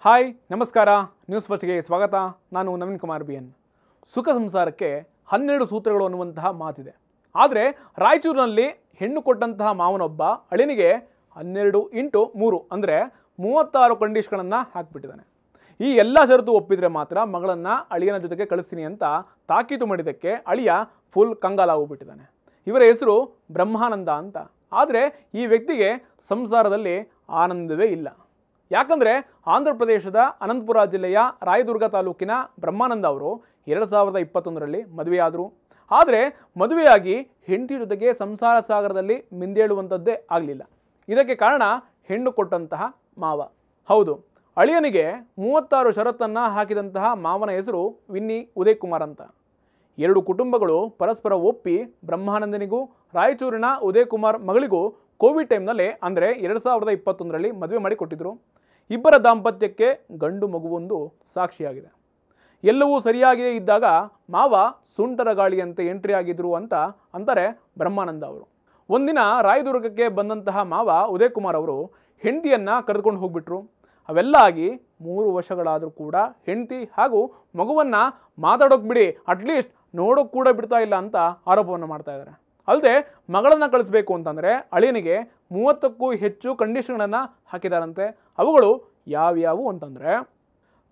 Hi ನಮಸ್ಕಾರ news ಫಸ್ಟ್ಗೆ ಸ್ವಾಗತ. ನಾನು ನವೀನ್ ಕುಮಾರ್ BN. ಸುಖ ಸಂಸಾರಕ್ಕೆ 12 ಸೂತ್ರಗಳು ಅನ್ನುವಂತಹ ಮಾತಿದೆ. ಆದರೆ ರಾಯಚೂರಿನಲ್ಲಿ ಹೆಣ್ಣು ಕೊಟ್ಟಂತಹ ಮಾವನೊಬ್ಬ ಅಳಿನಿಗೆ 12x3 ಅಂದರೆ 36 ಕಂಡೀಷನ್ಗಳನ್ನು ಹಾಕಿಬಿಟ್ಟಿದ್ದಾನೆ. ಈ ಎಲ್ಲ ಷರತ್ತು ಒಪ್ಪಿದರೆ ಮಾತ್ರ ಮಗಳನ್ನು ಅಳಿಯನ ಜೊತೆಗೆ ಕಳಿಸ್ತೀನಿ ಅಂತ ತಾಕೀತು ಮಾಡಿದ್ದಕ್ಕೆ ಅಳಿಯ ಫುಲ್ ಕಂಗಾಲಾಗೋಗ್ಬಿಟ್ಟಿದ್ದಾನೆ. ಇವರ ಹೆಸರು ಬ್ರಹ್ಮಾನಂದ ಅಂತ. ಆದರೆ ಈ ವ್ಯಕ್ತಿಗೆ ಸಂಸಾರದಲ್ಲಿ ಆನಂದವೇ ಇಲ್ಲ. ಯಾಕಂದರೆ ಆಂಧ್ರ ಪ್ರದೇಶದ ಅನಂತಪುರ ಜಿಲ್ಲೆಯ ರಾಯದುರ್ಗ ತಾಲೂಕಿನ ಬ್ರಹ್ಮಾನಂದ ಅವರು 2021ರಲ್ಲಿ ಮದುವೆಯಾದರು. ಆದರೆ ಮದುವೆಯಾಗಿ ಹೆಂಡತಿ ಜೊತೆಗೆ ಸಂಸಾರ ಸಾಗರದಲ್ಲಿ ಮಿಂದೇಳುವಂಥದ್ದೇ ಆಗಲಿಲ್ಲ. ಇದಕ್ಕೆ ಕಾರಣ ಹೆಣ್ಣು ಕೊಟ್ಟಂತಹ ಮಾವ. ಹೌದು, ಅಳಿಯನಿಗೆ 36 ಷರತ್ತನ್ನು ಹಾಕಿದಂತಹ ಮಾವನ ಹೆಸರು ವಿನ್ನಿ ಉದಯ್ ಕುಮಾರ್ ಅಂತ. 2 ಕುಟುಂಬಗಳು ಪರಸ್ಪರ ಒಪ್ಪಿ ಬ್ರಹ್ಮಾನಂದನಿಗೂ ರಾಯಚೂರಿನ ಉದಯ್ ಕುಮಾರ್ ಮಗಳಿಗೂ ಕೋವಿಡ್ ಟೈಮ್ನಲ್ಲೇ ಅಂದರೆ 2021ರಲ್ಲಿ ಮದುವೆ ಮಾಡಿಕೊಟ್ಟಿದ್ರು. ಇಬ್ಬರ ದಾಂಪತ್ಯಕ್ಕೆ ಗಂಡು ಮಗುವೊಂದು ಸಾಕ್ಷಿಯಾಗಿದೆ. ಎಲ್ಲವೂ ಸರಿಯಾಗಿಯೇ ಇದ್ದಾಗ ಮಾವ ಸುಂಟರ ಗಾಳಿಯಂತೆ ಎಂಟ್ರಿ ಆಗಿದ್ರು ಅಂತ ಅಂತಾರೆ ಬ್ರಹ್ಮಾನಂದ ಅವರು. ಒಂದಿನ ರಾಯದುರ್ಗಕ್ಕೆ ಬಂದಂತಹ ಮಾವ ಉದಯ್ ಕುಮಾರ್ ಅವರು ಹೆಂಡತಿಯನ್ನು ಕರೆದುಕೊಂಡು ಹೋಗ್ಬಿಟ್ರು. ಅವೆಲ್ಲ ಆಗಿ 3 ವರ್ಷಗಳಾದರೂ ಕೂಡ ಹೆಂಡತಿ ಹಾಗೂ ಮಗುವನ್ನು ಮಾತಾಡೋಕೆ ಬಿಡಿ, ಅಟ್ಲೀಸ್ಟ್ ನೋಡೋಕೆ ಕೂಡ ಬಿಡ್ತಾ ಇಲ್ಲ ಅಂತ ಆರೋಪವನ್ನು ಮಾಡ್ತಾ ಇದ್ದಾರೆ. ಅಲ್ಲದೆ ಮಗಳನ್ನು ಕಳಿಸ್ಬೇಕು ಅಂತಂದರೆ ಅಳಿಯನಿಗೆ 30ಕ್ಕೂ ಹೆಚ್ಚು ಕಂಡೀಷನ್ಗಳನ್ನು ಹಾಕಿದಾರಂತೆ. ಅವುಗಳು ಯಾವ್ಯಾವು ಅಂತಂದರೆ,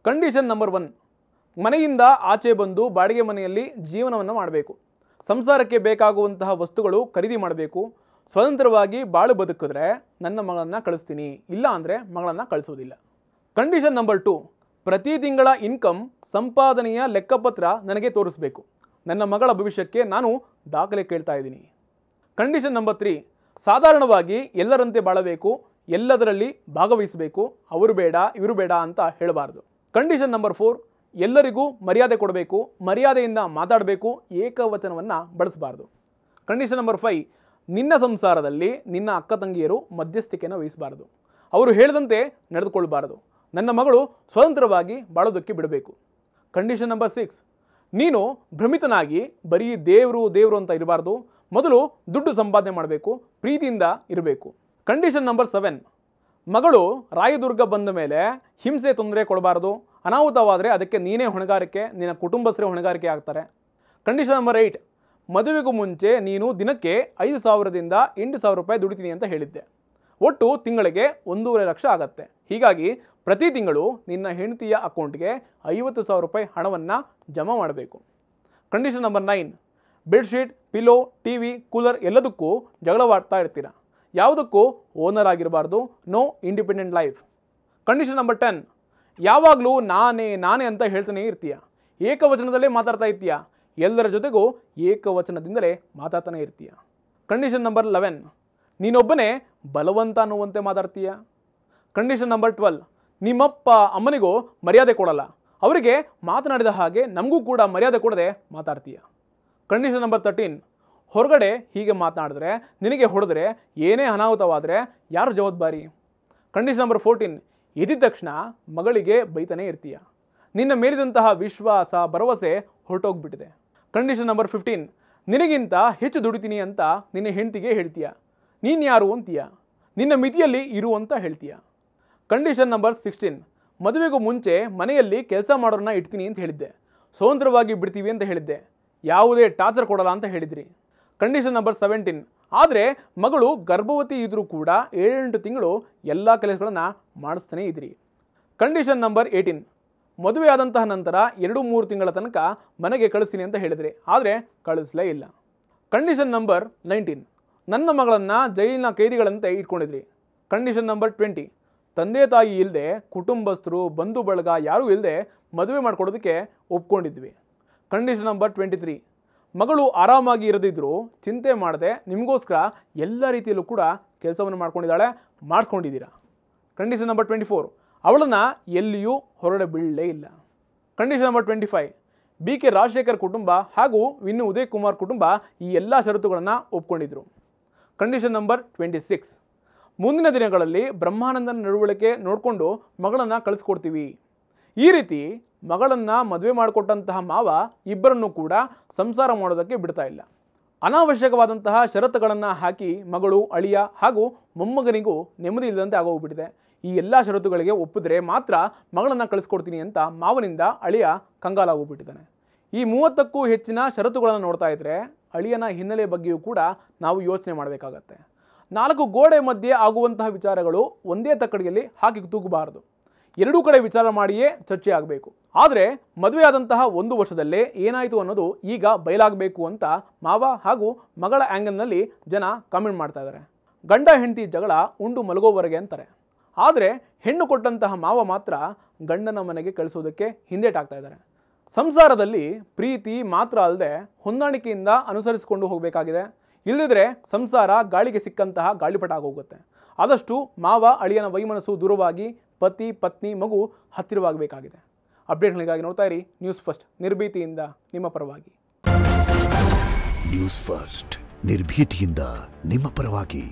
ಕಂಡೀಷನ್ ನಂಬರ್ 1, ಮನೆಯಿಂದ ಆಚೆ ಬಂದು ಬಾಡಿಗೆ ಮನೆಯಲ್ಲಿ ಜೀವನವನ್ನು ಮಾಡಬೇಕು. ಸಂಸಾರಕ್ಕೆ ಬೇಕಾಗುವಂತಹ ವಸ್ತುಗಳು ಖರೀದಿ ಮಾಡಬೇಕು. ಸ್ವತಂತ್ರವಾಗಿ ಬಾಳು ಬದುಕಿದ್ರೆ ನನ್ನ ಮಗಳನ್ನು ಕಳಿಸ್ತೀನಿ, ಇಲ್ಲ ಅಂದರೆ ಮಗಳನ್ನು ಕಳಿಸೋದಿಲ್ಲ. ಕಂಡೀಷನ್ ನಂಬರ್ 2, ಪ್ರತಿ ತಿಂಗಳ ಇನ್ಕಮ್ ಸಂಪಾದನೆಯ ಲೆಕ್ಕಪತ್ರ ನನಗೆ ತೋರಿಸಬೇಕು. ನನ್ನ ಮಗಳ ಭವಿಷ್ಯಕ್ಕೆ ನಾನು ದಾಖಲೆ ಕೇಳ್ತಾ ಇದ್ದೀನಿ. ಕಂಡೀಷನ್ ನಂಬರ್ 3, ಸಾಧಾರಣವಾಗಿ ಎಲ್ಲರಂತೆ ಬಾಳಬೇಕು, ಎಲ್ಲದರಲ್ಲಿ ಭಾಗವಹಿಸಬೇಕು, ಅವರು ಬೇಡ ಇವರು ಬೇಡ ಅಂತ ಹೇಳಬಾರ್ದು. ಕಂಡೀಷನ್ ನಂಬರ್ 4, ಎಲ್ಲರಿಗೂ ಮರ್ಯಾದೆ ಕೊಡಬೇಕು, ಮರ್ಯಾದೆಯಿಂದ ಮಾತಾಡಬೇಕು, ಏಕವಚನವನ್ನು ಬಳಸಬಾರ್ದು. ಕಂಡೀಷನ್ ನಂಬರ್ 5, ನಿನ್ನ ಸಂಸಾರದಲ್ಲಿ ನಿನ್ನ ಅಕ್ಕ ತಂಗಿಯರು ಮಧ್ಯಸ್ಥಿಕೆಯನ್ನು ವಹಿಸಬಾರ್ದು, ಅವರು ಹೇಳಿದಂತೆ ನಡೆದುಕೊಳ್ಬಾರ್ದು, ನನ್ನ ಮಗಳು ಸ್ವತಂತ್ರವಾಗಿ ಬಾಳೋದಕ್ಕೆ ಬಿಡಬೇಕು. ಕಂಡೀಷನ್ ನಂಬರ್ 6, ನೀನು ಭ್ರಮಿತನಾಗಿ ಬರೀ ದೇವರು ಅಂತ ಇರಬಾರ್ದು, ಮೊದಲು ದುಡ್ಡು ಸಂಪಾದನೆ ಮಾಡಬೇಕು, ಪ್ರೀತಿಯಿಂದ ಇರಬೇಕು. ಕಂಡೀಷನ್ ನಂಬರ್ 7, ಮಗಳು ರಾಯದುರ್ಗ ಬಂದ ಮೇಲೆ ಹಿಂಸೆ ತೊಂದರೆ ಕೊಡಬಾರ್ದು, ಅನಾಹುತವಾದರೆ ಅದಕ್ಕೆ ನೀನೇ ಹೊಣೆಗಾರಿಕೆ, ನಿನ್ನ ಕುಟುಂಬಸ್ಥರೇ ಹೊಣೆಗಾರಿಕೆ ಆಗ್ತಾರೆ. ಕಂಡೀಷನ್ ನಂಬರ್ 8, ಮದುವೆಗೂ ಮುಂಚೆ ನೀನು ದಿನಕ್ಕೆ 5,000ದಿಂದ 8,000 ರೂಪಾಯಿ ದುಡಿತೀನಿ ಅಂತ ಹೇಳಿದ್ದೆ. ಒಟ್ಟು ತಿಂಗಳಿಗೆ 1.5 ಲಕ್ಷ ಆಗತ್ತೆ. ಹೀಗಾಗಿ ಪ್ರತಿ ತಿಂಗಳು ನಿನ್ನ ಹೆಂಡತಿಯ ಅಕೌಂಟ್ಗೆ 50,000 ರೂಪಾಯಿ ಹಣವನ್ನು ಜಮಾ ಮಾಡಬೇಕು. Condition number 9, bedsheet, pillow, TV, cooler ಎಲ್ಲದಕ್ಕೂ ಜಗಳವಾಡ್ತಾ ಇರ್ತೀರ. ಯಾವುದಕ್ಕೂ ಓನರ್ ಆಗಿರಬಾರ್ದು, no independent life. Condition number 10, ಯಾವಾಗಲೂ ನಾನೇ ಅಂತ ಹೇಳ್ತಾನೆ ಇರ್ತೀಯ, ಏಕವಚನದಲ್ಲೇ ಮಾತಾಡ್ತಾ ಇರ್ತೀಯ, ಎಲ್ಲರ ಜೊತೆಗೂ ಏಕವಚನದಿಂದಲೇ ಮಾತಾಡ್ತಾನೆ ಇರ್ತೀಯ. ಕಂಡೀಷನ್ ನಂಬರ್ 11, ನೀನೊಬ್ಬನೇ ಬಲವಂತ ಅನ್ನುವಂತೆ ಮಾತಾಡ್ತೀಯ. ಕಂಡೀಷನ್ ನಂಬರ್ 12, ನಿಮ್ಮಪ್ಪ ಅಮ್ಮನಿಗೂ ಮರ್ಯಾದೆ ಕೊಡಲ್ಲ, ಅವರಿಗೆ ಮಾತನಾಡಿದ ಹಾಗೆ ನಮಗೂ ಕೂಡ ಮರ್ಯಾದೆ ಕೊಡದೆ ಮಾತಾಡ್ತೀಯ. ಕಂಡೀಷನ್ ನಂಬರ್ 13, ಹೊರಗಡೆ ಹೀಗೆ ಮಾತನಾಡಿದ್ರೆ, ನಿನಗೆ ಹೊಡೆದ್ರೆ, ಏನೇ ಅನಾಹುತವಾದರೆ ಯಾರು ಜವಾಬ್ದಾರಿ. ಕಂಡೀಷನ್ ನಂಬರ್ 14, ಎದ್ದ ತಕ್ಷಣ ಮಗಳಿಗೆ ಬೈತಾನೆ ಇರ್ತೀಯ, ನಿನ್ನ ಮೇಲಿದಂತಹ ವಿಶ್ವಾಸ ಭರವಸೆ ಹೊರಟೋಗ್ಬಿಟ್ಟಿದೆ. ಕಂಡೀಷನ್ ನಂಬರ್ 15, ನಿನಗಿಂತ ಹೆಚ್ಚು ದುಡಿತೀನಿ ಅಂತ ನಿನ್ನ ಹೆಂಡತಿಗೆ ಹೇಳ್ತೀಯ, ನೀನು ಯಾರು ಅಂತೀಯ, ನಿನ್ನ ಮಿತಿಯಲ್ಲಿ ಇರು ಅಂತ ಹೇಳ್ತೀಯ. ಕಂಡೀಷನ್ ನಂಬರ್ 16, ಮದುವೆಗೂ ಮುಂಚೆ ಮನೆಯಲ್ಲಿ ಕೆಲಸ ಮಾಡೋರನ್ನ ಇಡ್ತೀನಿ ಅಂತ ಹೇಳಿದ್ದೆ, ಸ್ವತಂತ್ರವಾಗಿ ಬಿಡ್ತೀವಿ ಅಂತ ಹೇಳಿದ್ದೆ, ಯಾವುದೇ ಟಾರ್ಚರ್ ಕೊಡಲ್ಲ ಅಂತ ಹೇಳಿದ್ರಿ. ಕಂಡೀಷನ್ ನಂಬರ್ 17, ಆದರೆ ಮಗಳು ಗರ್ಭವತಿ ಇದ್ರೂ ಕೂಡ 7-8 ತಿಂಗಳು ಎಲ್ಲ ಕೆಲಸಗಳನ್ನು ಮಾಡಿಸ್ತಾನೆ ಇದ್ರಿ. ಕಂಡೀಷನ್ ನಂಬರ್ 18, ಮದುವೆ ಆದಂತಹ ನಂತರ 2-3 ತಿಂಗಳ ತನಕ ಮನೆಗೆ ಕಳಿಸ್ತೀನಿ ಅಂತ ಹೇಳಿದ್ರಿ, ಆದರೆ ಕಳಿಸಲೇ ಇಲ್ಲ. ಕಂಡೀಷನ್ ನಂಬರ್ 19, ನನ್ನ ಮಗಳನ್ನು ಜೈಲಿನ ಕೈದಿಗಳಂತೆ ಇಟ್ಕೊಂಡಿದ್ರಿ. ಕಂಡೀಷನ್ ನಂಬರ್ 20, ತಂದೆ ತಾಯಿ ಇಲ್ಲದೆ, ಕುಟುಂಬಸ್ಥರು ಬಂಧು ಬಳಗ ಯಾರೂ ಇಲ್ಲದೆ ಮದುವೆ ಮಾಡಿಕೊಡೋದಕ್ಕೆ ಒಪ್ಕೊಂಡಿದ್ವಿ. ಕಂಡೀಷನ್ ನಂಬರ್ 23, ಮಗಳು ಆರಾಮಾಗಿ ಇರದಿದ್ದರೂ ಚಿಂತೆ ಮಾಡದೆ ನಿಮಗೋಸ್ಕರ ಎಲ್ಲ ರೀತಿಯಲ್ಲೂ ಕೂಡ ಕೆಲಸವನ್ನು ಮಾಡ್ಕೊಂಡಿದ್ದಾಳೆ, ಮಾಡಿಸ್ಕೊಂಡಿದ್ದೀರಾ. ಕಂಡೀಷನ್ ನಂಬರ್ 24, ಅವಳನ್ನು ಎಲ್ಲಿಯೂ ಹೊರಡೆ ಬೀಳಲೇ ಇಲ್ಲ. ಕಂಡೀಷನ್ ನಂಬರ್ 25, BK ರಾಜಶೇಖರ್ ಕುಟುಂಬ ಹಾಗೂ ವಿನ್ನು ಉದಯ್ ಕುಮಾರ್ ಕುಟುಂಬ ಈ ಎಲ್ಲ ಷರತ್ತುಗಳನ್ನು ಒಪ್ಕೊಂಡಿದ್ರು. ಕಂಡೀಷನ್ ನಂಬರ್ 26, ಮುಂದಿನ ದಿನಗಳಲ್ಲಿ ಬ್ರಹ್ಮಾನಂದನ ನಡವಳಿಕೆ ನೋಡಿಕೊಂಡು ಮಗಳನ್ನು ಕಳಿಸ್ಕೊಡ್ತೀವಿ. ಈ ರೀತಿ ಮಗಳನ್ನು ಮದುವೆ ಮಾಡಿಕೊಟ್ಟಂತಹ ಮಾವ ಇಬ್ಬರನ್ನು ಕೂಡ ಸಂಸಾರ ಮಾಡೋದಕ್ಕೆ ಬಿಡ್ತಾ ಇಲ್ಲ. ಅನಾವಶ್ಯಕವಾದಂತಹ ಷರತ್ತುಗಳನ್ನು ಹಾಕಿ ಮಗಳು, ಅಳಿಯ ಹಾಗೂ ಮೊಮ್ಮಗನಿಗೂ ನೆಮ್ಮದಿ ಇಲ್ಲದಂತೆ ಆಗೋಗ್ಬಿಟ್ಟಿದೆ. ಈ ಎಲ್ಲ ಷರತ್ತುಗಳಿಗೆ ಒಪ್ಪಿದ್ರೆ ಮಾತ್ರ ಮಗಳನ್ನು ಕಳಿಸ್ಕೊಡ್ತೀನಿ ಅಂತ ಮಾವನಿಂದ ಅಳಿಯ ಕಂಗಾಲಾಗೋಗ್ಬಿಟ್ಟಿದ್ದಾನೆ. ಈ 30ಕ್ಕೂ ಹೆಚ್ಚಿನ ಷರತ್ತುಗಳನ್ನು ನೋಡ್ತಾ ಇದ್ರೆ ಅಳಿಯನ ಹಿನ್ನೆಲೆ ಬಗ್ಗೆಯೂ ಕೂಡ ನಾವು ಯೋಚನೆ ಮಾಡಬೇಕಾಗತ್ತೆ. 4 ಗೋಡೆ ಮಧ್ಯೆ ಆಗುವಂತಹ ವಿಚಾರಗಳು ಒಂದೇ ತಕ್ಕಡಿಯಲ್ಲಿ ಹಾಕಿ ತೂಗಬಾರದು. ಎರಡೂ ಕಡೆ ವಿಚಾರ ಮಾಡಿಯೇ ಚರ್ಚೆ ಆಗಬೇಕು. ಆದರೆ ಮದುವೆಯಾದಂತಹ 1 ವರ್ಷದಲ್ಲೇ ಏನಾಯಿತು ಅನ್ನೋದು ಈಗ ಬಯಲಾಗಬೇಕು ಅಂತ ಮಾವ ಹಾಗೂ ಮಗಳ ಆ್ಯಂಗಲ್ನಲ್ಲಿ ಜನ ಕಾಮೆಂಟ್ ಮಾಡ್ತಾ ಇದ್ದಾರೆ. ಗಂಡ ಹೆಂಡತಿ ಜಗಳ ಉಂಡು ಮಲಗೋವರೆಗೆ ಅಂತಾರೆ. ಆದರೆ ಹೆಣ್ಣು ಕೊಟ್ಟಂತಹ ಮಾವ ಮಾತ್ರ ಗಂಡನ ಮನೆಗೆ ಕಳಿಸೋದಕ್ಕೆ ಹಿಂದೇಟಾಗ್ತಾ ಇದ್ದಾರೆ. ಸಂಸಾರದಲ್ಲಿ ಪ್ರೀತಿ ಮಾತ್ರ ಅಲ್ಲದೆ ಹೊಂದಾಣಿಕೆಯಿಂದ ಅನುಸರಿಸಿಕೊಂಡು ಹೋಗಬೇಕಾಗಿದೆ. ಇಲ್ಲದಿದ್ರೆ ಸಂಸಾರ ಗಾಳಿಗೆ ಸಿಕ್ಕಂತಹ ಗಾಳಿಪಟ ಆಗೋಗುತ್ತೆ. ಆದಷ್ಟು ಮಾವ ಅಳಿಯನ ವೈಮನಸ್ಸು ದೂರವಾಗಿ ಪತಿ ಪತ್ನಿ ಮಗು ಹತ್ತಿರವಾಗಬೇಕಾಗಿದೆ. ಅಪ್ಡೇಟ್ಗಳಿಗಾಗಿ ನೋಡ್ತಾ ಇರಿ ನ್ಯೂಸ್ ಫಸ್ಟ್, ನಿರ್ಭೀತಿಯಿಂದ ನಿಮ್ಮ ಪರವಾಗಿ. ನ್ಯೂಸ್ ಫಸ್ಟ್, ನಿರ್ಭೀತಿಯಿಂದ ನಿಮ್ಮ ಪರವಾಗಿ.